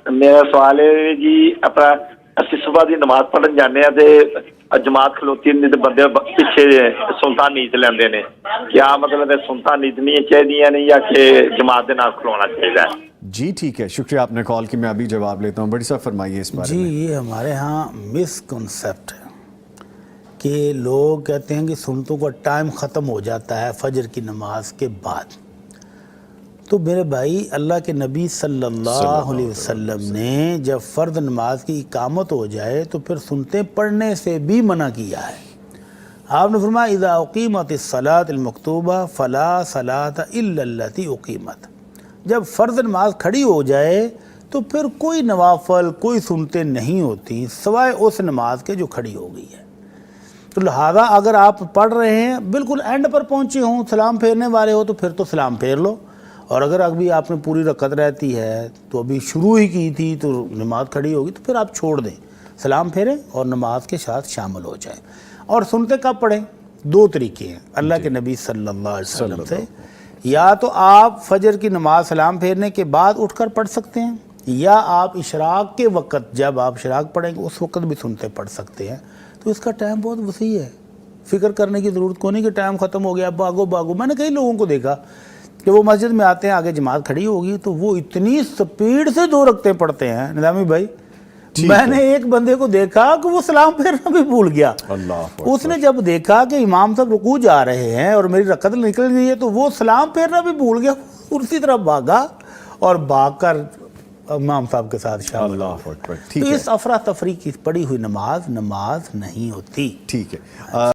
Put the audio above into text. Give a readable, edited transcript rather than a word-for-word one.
ਮੇਰਾ ਸਵਾਲ ਹੈ ਜੀ, ਆਪਣਾ ਅਸੀਂ ਸਵੇਰ ਦੀ ਨਮਾਜ਼ ਪੜ੍ਹਨ ਜਾਂਦੇ ਆ ਤੇ ਜਮਾਤ ਖਲੋਤੀ ਨਹੀਂ ਤੇ ਬੰਦੇ ਪਿੱਛੇ ਸੁਲਤਾਨ ਨੀਤ ਲੈਂਦੇ ਨੇ। क्या मतलब है, सुल्तान नीतनी चाहिए नहीं या कि जमात के नाल खलोना चाहिए? जी ठीक है, शुक्रिया आपने कॉल की। मैं अभी जवाब लेता हूँ। बड़ी साहब फरमाइए इस बारे में। जी, ये हमारे यहाँ मिसकंसेप्ट है कि लोग कहते हैं कि सुन्नतों का टाइम ख़त्म हो जाता है फजर की नमाज के बाद। तो मेरे भाई, अल्लाह के नबी सल्लल्लाहु अलैहि वसल्लम ने जब फ़र्द नमाज की इकामत हो जाए तो फिर सुन्नतें पढ़ने से भी मना किया है। आपने फरमाया इज़ा उक़ीमतिस्सलात अल-मक्तूबा फ़ला सलात इल्ला अल्लती उक़ीमत। जब फ़र्ज़ नमाज खड़ी हो जाए तो फिर कोई नवाफल, कोई सुन्नतें नहीं होती सिवाय उस नमाज के जो खड़ी हो गई है। तो लिहाजा अगर आप पढ़ रहे हैं, बिल्कुल एंड पर पहुँचे हों, सलाम फेरने वाले हो, तो फिर तो सलाम फेर लो। और अगर अभी आपने पूरी रकत रहती है तो अभी शुरू ही की थी तो नमाज खड़ी होगी, तो फिर आप छोड़ दें, सलाम फेरें और नमाज के साथ शामिल हो जाएं। और सुनते कब पढ़ें? दो तरीके हैं अल्लाह के नबी सल्लल्लाहु अलैहि वसल्लम से। या तो आप फजर की नमाज सलाम फेरने के बाद उठकर पढ़ सकते हैं, या आप इशराक के वक़्त जब आप इशराक पढ़ेंगे उस वक़्त भी सुनते पढ़ सकते हैं। तो इसका टाइम बहुत वसी है, फ़िक्र करने की ज़रूरत को नहीं कि टाइम ख़त्म हो गया, भागो भागो। मैंने कई लोगों को देखा कि वो मस्जिद में आते हैं, आगे जमात खड़ी होगी तो वो इतनी स्पीड से दो रकतें पढ़ते हैं। निज़ामी भाई, मैंने एक बंदे को देखा कि वो सलाम फेरना भी भूल गया। उसने जब देखा कि इमाम साहब रुकू जा रहे हैं और मेरी रकत निकल गई है तो वो सलाम फेरना भी भूल गया, उसी तरह भागा और भागकर इमाम साहब के साथ शामिल हो गया। तो इस अफरा तफरी की पढ़ी हुई नमाज नहीं होती। ठीक है।